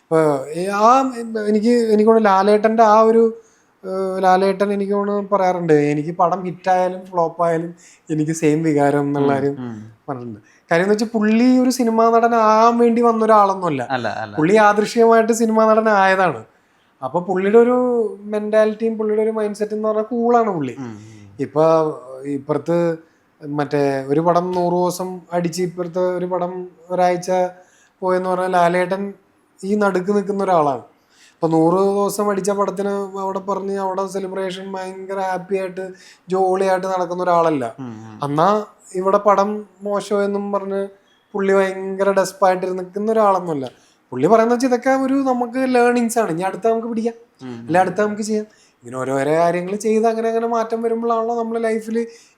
ഇപ്പോൾ ആ എനിക്കോട് ലാലേട്ടൻ്റെ ആ ഒരു ലാലേട്ടൻ എനിക്കോട് പറയാറുണ്ട്, എനിക്ക് പടം ഹിറ്റായാലും ഫ്ലോപ്പായാലും എനിക്ക് സെയിം വികാരം എന്നുള്ള കാര്യം പറഞ്ഞിട്ടുണ്ട്. കാര്യം എന്ന് വെച്ചാൽ പുള്ളി ഒരു സിനിമാ നടനാകാൻ വേണ്ടി വന്ന ഒരാളൊന്നുമല്ല, പുള്ളി യാദൃശ്ചികമായിട്ട് സിനിമാ നടനായതാണ്. അപ്പോൾ പുള്ളിയുടെ ഒരു മെൻറ്റാലിറ്റിയും പുള്ളിയുടെ ഒരു മൈൻഡ് സെറ്റ് എന്ന് പറഞ്ഞാൽ കൂളാണ് പുള്ളി. ഇപ്പോൾ ഇപ്പുറത്ത് മറ്റേ ഒരു പടം 100 ദിവസം അടിച്ച് ഇപ്പുറത്ത് ഒരു പടം ഒരാഴ്ച പോയെന്ന് പറഞ്ഞാൽ ലാലേട്ടൻ ഈ നടുക്ക് നിൽക്കുന്ന ഒരാളാണ്. ഇപ്പോൾ 100 ദിവസം അടിച്ച പടത്തിന് അവിടെ പറഞ്ഞ് അവിടെ സെലിബ്രേഷൻ ഭയങ്കര ഹാപ്പി ആയിട്ട് ജോളിയായിട്ട് നടക്കുന്ന ഒരാളല്ല. എന്നാ ഇവിടെ പടം മോശമെന്നും പറഞ്ഞ് പുള്ളി ഭയങ്കര ഡെസ്പായിട്ട് നിൽക്കുന്ന ഒരാളൊന്നുമല്ല. പുള്ളി പറയുന്നത് വെച്ചാൽ ഇതൊക്കെ ഒരു നമുക്ക് ലേണിങ്സ് ആണ്, ഇനി അടുത്ത നമുക്ക് പിടിക്കാം, അല്ലെ അടുത്ത നമുക്ക് ചെയ്യാം. ഇങ്ങനെ ഓരോരോ കാര്യങ്ങൾ ചെയ്ത് അങ്ങനെ അങ്ങനെ മാറ്റം വരുമ്പോഴാണല്ലോ നമ്മൾ ലൈഫിൽ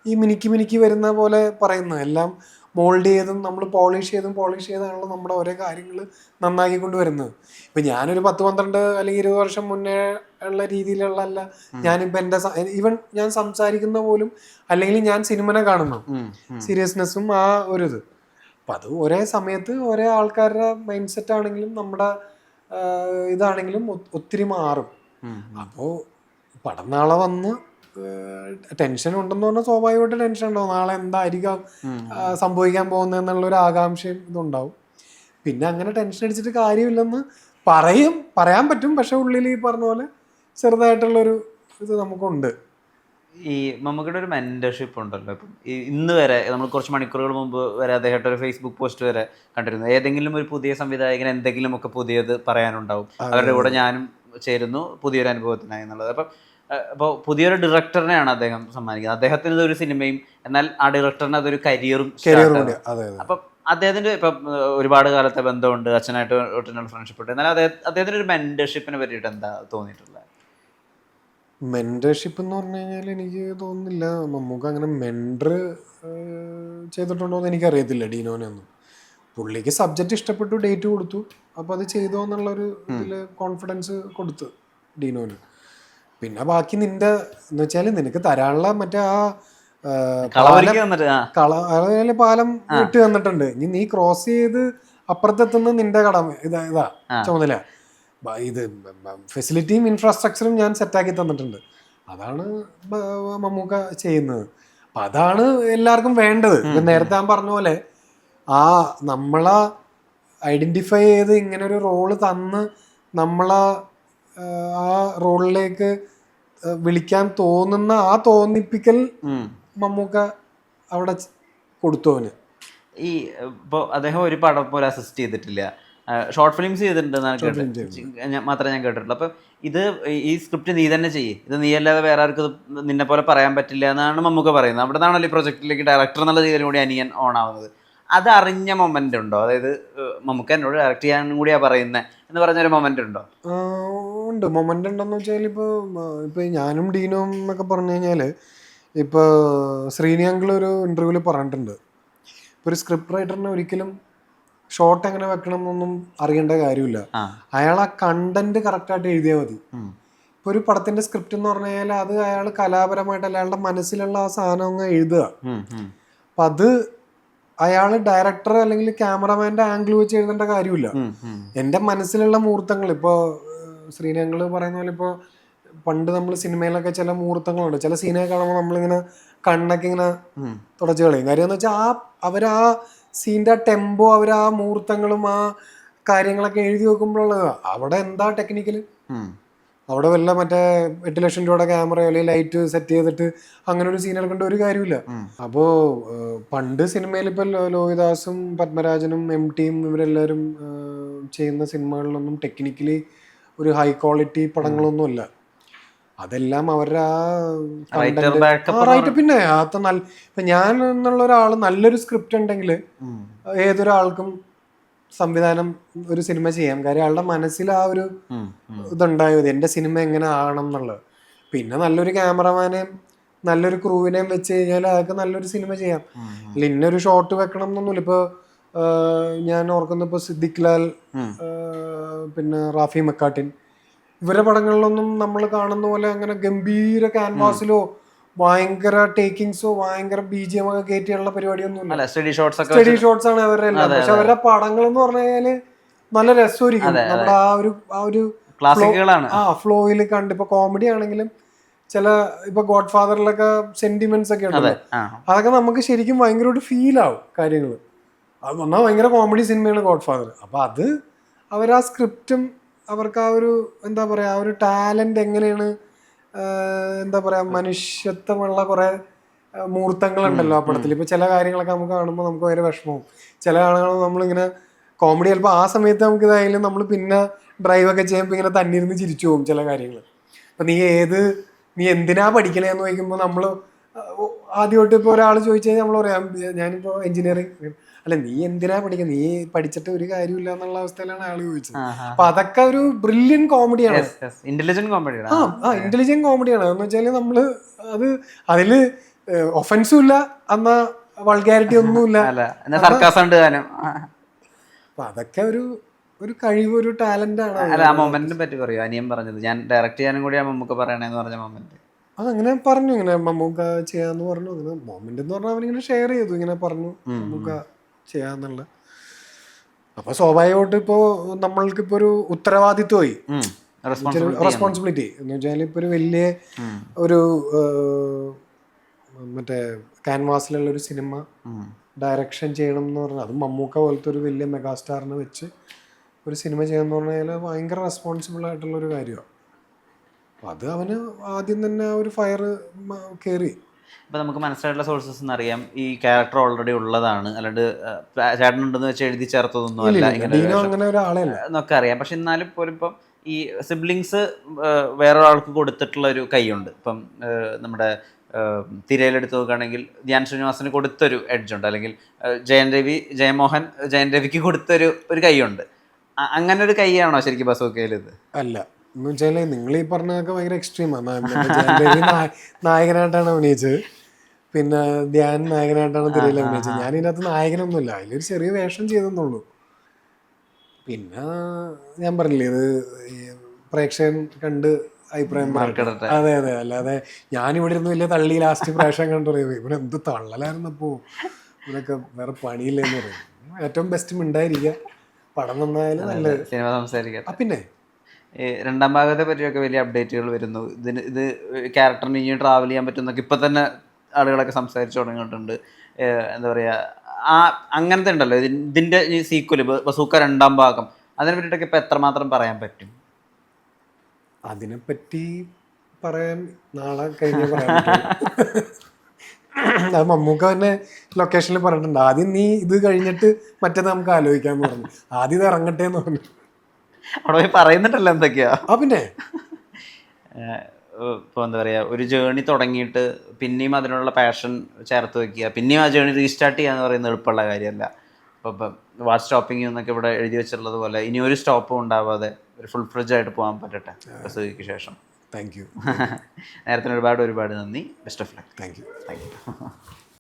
ഈ മിനുക്കി വരുന്ന പോലെ പറയുന്നത്. എല്ലാം മോൾഡ് ചെയ്തും നമ്മൾ പോളിഷ് ചെയ്താണല്ലോ നമ്മുടെ ഓരോ കാര്യങ്ങൾ നന്നാക്കിക്കൊണ്ട് വരുന്നത്. ഇപ്പം ഞാനൊരു 10-12 അല്ലെങ്കിൽ 20 വർഷം മുന്നേ ഉള്ള രീതിയിലുള്ള അല്ല ഞാനിപ്പോൾ എൻ്റെ ഈവൻ ഞാൻ സംസാരിക്കുന്ന പോലും, അല്ലെങ്കിൽ ഞാൻ സിനിമനെ കാണുന്നു സീരിയസ്നെസ്സും ആ ഒരു ഇത്. അപ്പം അത് ഒരേ സമയത്ത് ഒരേ ആൾക്കാരുടെ മൈൻഡ് സെറ്റ് ആണെങ്കിലും നമ്മുടെ ഇതാണെങ്കിലും ഒത്തിരി മാറും. അപ്പോൾ പടം നാളെ വന്ന് ടെൻഷൻ ഉണ്ടെന്ന് പറഞ്ഞാൽ സ്വാഭാവികമായിട്ട് ടെൻഷൻ ഉണ്ടാവും, നാളെ എന്തായിരിക്കാം സംഭവിക്കാൻ പോകുന്നതെന്നുള്ളൊരു ആകാംക്ഷയും ഇതുണ്ടാവും. പിന്നെ അങ്ങനെ ടെൻഷൻ അടിച്ചിട്ട് കാര്യമില്ലെന്ന് പറയാൻ പറ്റും, പക്ഷെ ഉള്ളിൽ ഈ പറഞ്ഞ പോലെ ചെറുതായിട്ടുള്ളൊരു ഇത് നമുക്കുണ്ട്. ഈ മമ്മൂക്കയുടെ ഒരു മെന്റർഷിപ്പ് ഉണ്ടല്ലോ, ഇപ്പം ഇന്ന് വരെ നമ്മൾ കുറച്ച് മണിക്കൂറുകൾ മുമ്പ് വരെ അദ്ദേഹത്തെ ഒരു ഫേസ്ബുക്ക് പോസ്റ്റ് വരെ കണ്ടിരുന്നു. ഏതെങ്കിലും ഒരു പുതിയ സംവിധായകൻ എന്തെങ്കിലുമൊക്കെ പുതിയത് പറയാനുണ്ടാവും, അവരുടെ കൂടെ ഞാനും ചേരുന്നു പുതിയൊരു അനുഭവത്തിനായി എന്നുള്ളത്. അപ്പോൾ പുതിയൊരു ഡയറക്ടറിനെയാണ് അദ്ദേഹം സമ്മാനിക്കുന്നത്. അദ്ദേഹത്തിന് ഇതൊരു സിനിമയും, എന്നാൽ ആ ഡയറക്ടറിന് അതൊരു കരിയറും. അപ്പം അദ്ദേഹത്തിൻ്റെ ഇപ്പം ഒരുപാട് കാലത്തെ ബന്ധമുണ്ട്, അച്ഛനായിട്ട് ഒട്ടനവധി ഫ്രണ്ട്ഷിപ്പ് ഉണ്ട്, എന്നാൽ അദ്ദേഹത്തിൻ്റെ ഒരു മെന്റർഷിപ്പിനെ പറ്റിയിട്ട് എന്താ തോന്നിയിട്ടുള്ളത്? മെൻറ്റർഷിപ്പ് എന്ന് പറഞ്ഞു കഴിഞ്ഞാൽ എനിക്ക് തോന്നുന്നില്ല മമ്മൂക്ക അങ്ങനെ മെൻറ്റർ ചെയ്തിട്ടുണ്ടോ എന്ന് എനിക്കറിയത്തില്ല ഡീനോനെ ഒന്നും. പുള്ളിക്ക് സബ്ജക്റ്റ് ഇഷ്ടപ്പെട്ടു, ഡേറ്റ് കൊടുത്തു, അപ്പോൾ അത് ചെയ്തോ എന്നുള്ളൊരു ഇതിൽ കോൺഫിഡൻസ് കൊടുത്തു ഡീനോന്. പിന്നെ ബാക്കി നിൻ്റെ എന്ന് വെച്ചാൽ നിനക്ക് തരാനുള്ള മറ്റേ ആ പാലം ഇട്ട് തന്നിട്ടുണ്ട്, ഇനി നീ ക്രോസ് ചെയ്ത് അപ്പുറത്തെത്തുന്ന നിന്റെ കടമ ഇതാ ചുമതല. ഇത് ഫെസിലിറ്റിയും ഇൻഫ്രാസ്ട്രക്ചറും ഞാൻ സെറ്റാക്കി തന്നിട്ടുണ്ട്, അതാണ് മമ്മൂക്ക ചെയ്യുന്നത്. അപ്പം അതാണ് എല്ലാവർക്കും വേണ്ടത്. നേരത്തെ ഞാൻ പറഞ്ഞ പോലെ ആ നമ്മളെ ഐഡൻറ്റിഫൈ ചെയ്ത് ഇങ്ങനൊരു റോള് തന്ന് നമ്മളെ ആ റോളിലേക്ക് വിളിക്കാൻ തോന്നുന്ന ആ തോന്നിപ്പിക്കൽ മമ്മൂക്ക അവിടെ കൊടുത്തവന്. ഈ ഇപ്പോൾ അദ്ദേഹം ഒരു പടം പോലെ അസിസ്റ്റ് ചെയ്തിട്ടില്ല, ഷോർട്ട് ഫിലിംസ് ചെയ്തിട്ടുണ്ടെന്നാണ് മാത്രമേ ഞാൻ കേട്ടിട്ടുള്ളൂ. അപ്പം ഈ സ്ക്രിപ്റ്റ് നീ തന്നെ ചെയ്യേ, ഇത് നീ അല്ലാതെ വേറെ ആർക്കും നിന്നെ പോലെ പറയാൻ പറ്റില്ല എന്നാണ് മമ്മൂക്ക പറയുന്നത്. അവിടെ നിന്നാണല്ലോ ഈ പ്രൊജക്റ്റിലേക്ക് ഡയറക്ടർ എന്നുള്ള രീതിയിലും കൂടി അനിയൻ ഓൺ ആവുന്നത്. അത് അറിഞ്ഞ മൊമെന്റ് ഉണ്ടോ? അതായത് മമ്മൂക്ക എന്നോട് ഡയറക്റ്റ് ചെയ്യാനും കൂടിയാ പറയുന്നത് എന്ന് പറഞ്ഞൊരു മൊമെന്റ് ഉണ്ടോ? ഉണ്ട്, മൊമെന്റ് ഉണ്ടെന്ന് വെച്ചാൽ ഇപ്പോൾ ഞാനും ഡീനും എന്നൊക്കെ പറഞ്ഞു കഴിഞ്ഞാൽ ഇപ്പോൾ ശ്രീനിയങ്കിൾ ഒരു ഇൻ്റർവ്യൂവിൽ പറഞ്ഞിട്ടുണ്ട്, ഇപ്പോൾ ഒരു സ്ക്രിപ്റ്റ് റൈറ്ററിനെ ഒരിക്കലും ഷോർട്ട് എങ്ങനെ വെക്കണം എന്നൊന്നും അറിയേണ്ട കാര്യമില്ല, അയാൾ ആ കണ്ടന്റ് കറക്റ്റായിട്ട് എഴുതിയാൽ മതി. ഇപ്പോൾ ഒരു പടത്തിന്റെ സ്ക്രിപ്റ്റ് എന്ന് പറഞ്ഞു കഴിഞ്ഞാൽ അത് അയാൾ കലാപരമായിട്ടല്ല, അയാളുടെ മനസ്സിലുള്ള ആ സാധനം അങ്ങ് എഴുതുക. അപ്പം അത് അയാൾ ഡയറക്ടർ അല്ലെങ്കിൽ ക്യാമറമാൻ്റെ ആംഗിൾ വെച്ച് എഴുതേണ്ട കാര്യമില്ല. എൻ്റെ മനസ്സിലുള്ള മുഹൂർത്തങ്ങൾ, ഇപ്പോൾ ശ്രീനങ്ങൾ പറയുന്ന പോലെ, ഇപ്പോൾ പണ്ട് നമ്മൾ സിനിമയിലൊക്കെ ചില മുഹൂർത്തങ്ങളുണ്ട്, ചില സീനൊക്കെ കാണുമ്പോൾ നമ്മളിങ്ങനെ കണ്ണൊക്കെ ഇങ്ങനെ തുടച്ചു കളയും. കാര്യം എന്ന് വെച്ചാൽ അവരാ സീൻ്റെ ടെമ്പോ അവരാ മുഹൂർത്തങ്ങളും ആ കാര്യങ്ങളൊക്കെ എഴുതി വെക്കുമ്പോഴുള്ളത് അവിടെ എന്താ ടെക്നിക്കല്, അവിടെ വല്ല മറ്റേ 8 ലക്ഷം രൂപയുടെ ക്യാമറയോ അല്ലെങ്കിൽ ലൈറ്റ് സെറ്റ് ചെയ്തിട്ട് അങ്ങനെ ഒരു സീൻ എടുക്കേണ്ട ഒരു കാര്യമില്ല. അപ്പോൾ പണ്ട് സിനിമയിൽ ഇപ്പോൾ ലോഹിദാസും പത്മരാജനും MTയും ഇവരെല്ലാവരും ചെയ്യുന്ന സിനിമകളിലൊന്നും ടെക്നിക്കലി ഒരു ഹൈ ക്വാളിറ്റി പടങ്ങളൊന്നുമല്ല. അതെല്ലാം അവരുടെ ആ റൈറ്റ്. പിന്നെ ഇപ്പം ഞാൻ എന്നുള്ള ഒരാൾ നല്ലൊരു സ്ക്രിപ്റ്റ് ഉണ്ടെങ്കിൽ ഏതൊരാൾക്കും സംവിധാനം ഒരു സിനിമ ചെയ്യാം. കാര്യം അയാളുടെ മനസ്സിൽ ആ ഒരു ഇതുണ്ടായത് എൻ്റെ സിനിമ എങ്ങനെ ആകണം എന്നുള്ളത്. പിന്നെ നല്ലൊരു ക്യാമറമാനെയും നല്ലൊരു ക്രൂവിനെയും വെച്ച് കഴിഞ്ഞാൽ അതൊക്കെ നല്ലൊരു സിനിമ ചെയ്യാം. അല്ല ഇന്നൊരു ഷോട്ട് വെക്കണം എന്നൊന്നുമില്ല. ഇപ്പോൾ ഞാൻ ഓർക്കുന്ന ഇപ്പോൾ സിദ്ദിഖ് ലാൽ, പിന്നെ റാഫി മക്കാട്ടിൻ, ഇവരുടെ പടങ്ങളിലൊന്നും നമ്മൾ കാണുന്ന പോലെ അങ്ങനെ ഗംഭീര ക്യാൻവാസിലോ ഭയങ്കര ടേക്കിങ്സോ ഭയങ്കര BGM ഒക്കെ കയറ്റിയുള്ള പരിപാടിയൊന്നും ഇല്ല. സ്റ്റഡി ഷോട്ട്സ് ആണ് അവരുടെ എല്ലാം. പക്ഷെ അവരുടെ പടങ്ങൾ എന്ന് പറഞ്ഞു കഴിഞ്ഞാല് നല്ല രസമായിരിക്കും. നമ്മുടെ ആ ഒരു ക്ലാസിക്കുകളാണ്. ഫ്ലോയിൽ കണ്ട് ഇപ്പൊ കോമഡി ആണെങ്കിലും ചില ഇപ്പൊ ഗോഡ് ഫാദറിലൊക്കെ സെന്റിമെന്റ്സ് ഒക്കെ ഉണ്ടല്ലോ, അതൊക്കെ നമുക്ക് ശരിക്കും ഭയങ്കര ഒരു ഫീൽ ആവും കാര്യങ്ങൾ. അത് വന്നാൽ ഭയങ്കര കോമഡി സിനിമയാണ് ഗോഡ് ഫാദർ. അപ്പൊ അത് അവർ ആ സ്ക്രിപ്റ്റും അവർക്ക് ആ ഒരു എന്താ പറയാ ആ ഒരു ടാലന്റ് എങ്ങനെയാണ് എന്താ പറയാ മനുഷ്യത്വമുള്ള കുറെ മുഹൂർത്തങ്ങളുണ്ടല്ലോ ആ പടത്തിൽ. ഇപ്പൊ ചില കാര്യങ്ങളൊക്കെ നമുക്ക് കാണുമ്പോൾ നമുക്ക് ഭയങ്കര വിഷമവും, ചില ആളുകൾ നമ്മളിങ്ങനെ കോമഡി ചിലപ്പോൾ ആ സമയത്ത് നമുക്ക് ഇതായാലും നമ്മൾ പിന്നെ ഡ്രൈവൊക്കെ ചെയ്യുമ്പോൾ ഇങ്ങനെ തന്നിരുന്ന് ചിരിച്ചു പോകും ചില കാര്യങ്ങൾ. അപ്പൊ നീ എന്തിനാ പഠിക്കണേന്ന് ചോദിക്കുമ്പോൾ നമ്മൾ ആദ്യമായിട്ട് ഇപ്പോൾ ഒരാൾ ചോദിച്ചു കഴിഞ്ഞാൽ നമ്മൾ പറയാം ഞാനിപ്പോൾ എഞ്ചിനീയറിംഗ്. അല്ല, നീ എന്തിനാ പഠിക്കുന്നത്, നീ പഠിച്ചിട്ട് ഒരു കാര്യമില്ല എന്നുള്ള അവസ്ഥയിലാണ് ആൾ ചോദിച്ചത്. അപ്പൊ അതൊക്കെ ഒരു ബ്രില്യൻ കോമഡിയാണ്, ഇന്റലിജന്റ് കോമഡിയാണ്. ഇന്റലിജന്റ് കോമഡിയാണ്. എന്ന് വെച്ചാല് നമ്മള് അതില് ഒഫൻസും ഇല്ല, എന്നാ വൾഗാരിറ്റി ഒന്നുമില്ല. അപ്പൊ അതൊക്കെ ഒരു കഴിവ്, ഒരു ടാലന്റ് ആണ്. അല്ല, ആ മൊമെന്റിനെ പറ്റി പറയൂ. അനിയൻ പറഞ്ഞത് ഞാൻ ഡയറക്റ്റ് ചെയ്യാനും കൂടി മമ്മൂക്ക പറയണേന്ന് പറഞ്ഞ മൊമെന്റ്. അതങ്ങനെ പറഞ്ഞു, ഇങ്ങനെ മമ്മൂക്ക ചെയ്യാന്ന് പറഞ്ഞു. അങ്ങനെ മൊമെന്റ് എന്ന് പറഞ്ഞാൽ അവനിങ്ങനെ ഷെയർ ചെയ്തു, ഇങ്ങനെ പറഞ്ഞു മമ്മൂക്ക ചെയ്യാന്നുള്ള. അപ്പൊ സ്വാഭാവികമായിട്ട് ഇപ്പോ നമ്മൾക്കിപ്പോ ഒരു ഉത്തരവാദിത്വമായി, റെസ്പോൺസിബിലിറ്റി എന്ന് വെച്ചാൽ ഇപ്പൊ ഒരു വലിയ ഒരു മറ്റേ ക്യാൻവാസിലുള്ള ഒരു സിനിമ ഡയറക്ഷൻ ചെയ്യണം എന്ന് പറഞ്ഞാൽ, അത് മമ്മൂക്ക പോലത്തെ ഒരു വലിയ മെഗാസ്റ്റാറിനെ വെച്ച് ഒരു സിനിമ ചെയ്യണം എന്ന് പറഞ്ഞാൽ ഭയങ്കര റെസ്പോൺസിബിൾ ആയിട്ടുള്ള ഒരു കാര്യമാണ്. അപ്പം അത് അവന് ആദ്യം തന്നെ ആ ഒരു ഫയർ കയറി. ഇപ്പം നമുക്ക് മനസ്സിലായിട്ടുള്ള സോഴ്സസ് എന്ന് അറിയാം, ഈ ക്യാരക്ടർ ഓൾറെഡി ഉള്ളതാണ്, അല്ലാണ്ട് ചേട്ടനുണ്ടെന്ന് വെച്ച് എഴുതി ചേർത്തതൊന്നും അല്ല അങ്ങനെ ഒരാളെ എന്നൊക്കെ അറിയാം. പക്ഷെ എന്നാലും പോലും ഇപ്പം ഈ സിബ്ലിങ്സ് വേറൊരാൾക്ക് കൊടുത്തിട്ടുള്ള ഒരു കൈയുണ്ട്. ഇപ്പം നമ്മുടെ തിരയിലെടുത്ത് നോക്കുകയാണെങ്കിൽ ധ്യാൻ ശ്രീനിവാസന് കൊടുത്തൊരു എഡ്ജുണ്ട്, അല്ലെങ്കിൽ ജയമോഹൻ ജയൻ രവിക്ക് കൊടുത്തൊരു കൈയുണ്ട്. അങ്ങനെ ഒരു കൈയാണോ ശരിക്കും ബസൂക്കയിൽ ഇത്? അല്ല, എന്ന് വെച്ചാൽ നിങ്ങൾ ഈ പറഞ്ഞതൊക്കെ ഭയങ്കര എക്സ്ട്രീമാണ്. നായകനായിട്ടാണ് അഭിനയിച്ചത്, പിന്നെ ധ്യാൻ നായകനായിട്ടാണ് തിരയിൽ അഭിനയിച്ചത്. ഞാൻ ഇതിനകത്ത് നായകനൊന്നുമില്ല, അതിലൊരു ചെറിയ വേഷം ചെയ്തെന്നുള്ളൂ. പിന്നെ ഞാൻ പറഞ്ഞില്ലേ, ഇത് പ്രേക്ഷകൻ കണ്ട് അഭിപ്രായം പറയട്ടെ. അതെ, അല്ലാതെ ഞാനിവിടെ ഇരുന്ന് വലിയ തള്ളി ലാസ്റ്റ് പ്രേക്ഷകൻ കണ്ടു പറയും ഇവിടെ എന്ത് തള്ളലായിരുന്നപ്പോ, ഇവരൊക്കെ വേറെ പണിയില്ലെന്ന് പറയും. ഏറ്റവും ബെസ്റ്റ് മിണ്ടായിരിക്കുക, പടം നന്നായാലും നല്ല സിനിമ സംസാരിക്കാം. പിന്നെ രണ്ടാം ഭാഗത്തെ പറ്റിയൊക്കെ വലിയ അപ്ഡേറ്റുകൾ വരുന്നു. ഇത് ക്യാരക്ടറിന് ഇനി ട്രാവൽ ചെയ്യാൻ പറ്റുന്നൊക്കെ ഇപ്പം തന്നെ ആളുകളൊക്കെ സംസാരിച്ചു തുടങ്ങിയിട്ടുണ്ട്. എന്താ പറയുക, അങ്ങനത്തെ ഉണ്ടല്ലോ ഇതിൻ്റെ ഈ സീക്വല് ബസൂക്ക രണ്ടാം ഭാഗം, അതിനെ പറ്റിയിട്ടൊക്കെ ഇപ്പം എത്രമാത്രം പറയാൻ പറ്റും? അതിനെപ്പറ്റി പറയാൻ നാളെ കഴിഞ്ഞ് പറയാൻ പറ്റും. അത് മമ്മൂക്ക തന്നെ ലൊക്കേഷനിൽ പറഞ്ഞിട്ടുണ്ട്, ആദ്യം നീ ഇത് കഴിഞ്ഞിട്ട് മറ്റേത് നമുക്ക് ആലോചിക്കാന്ന് പറഞ്ഞു. ആദ്യം ഇത് ഇറങ്ങട്ടെ എന്ന് പറഞ്ഞു. അവിടെ പോയി പറയുന്നുണ്ടല്ലോ എന്തൊക്കെയാ. പിന്നെ ഇപ്പോൾ എന്താ പറയുക, ഒരു ജേണി തുടങ്ങിയിട്ട് പിന്നെയും അതിനുള്ള പാഷൻ ചേർത്ത് വെക്കുക, പിന്നെയും ആ ജേണി റീസ്റ്റാർട്ട് ചെയ്യുക എന്ന് പറയുന്നത് എളുപ്പമുള്ള കാര്യമല്ല. ഇപ്പം വാച്ച് സ്റ്റോപ്പിംഗ് എന്നൊക്കെ ഇവിടെ എഴുതി വെച്ചിട്ടുള്ളത് പോലെ ഇനി ഒരു സ്റ്റോപ്പും ഉണ്ടാവാതെ ഒരു ഫുൾ ഫ്രിഡ്ജ് ആയിട്ട് പോകാൻ പറ്റട്ടെ ബസൂക്കയ്ക്ക് ശേഷം. Thank you. നേരത്തിന് ഒരുപാട് നന്ദി. Best of luck. Thank you.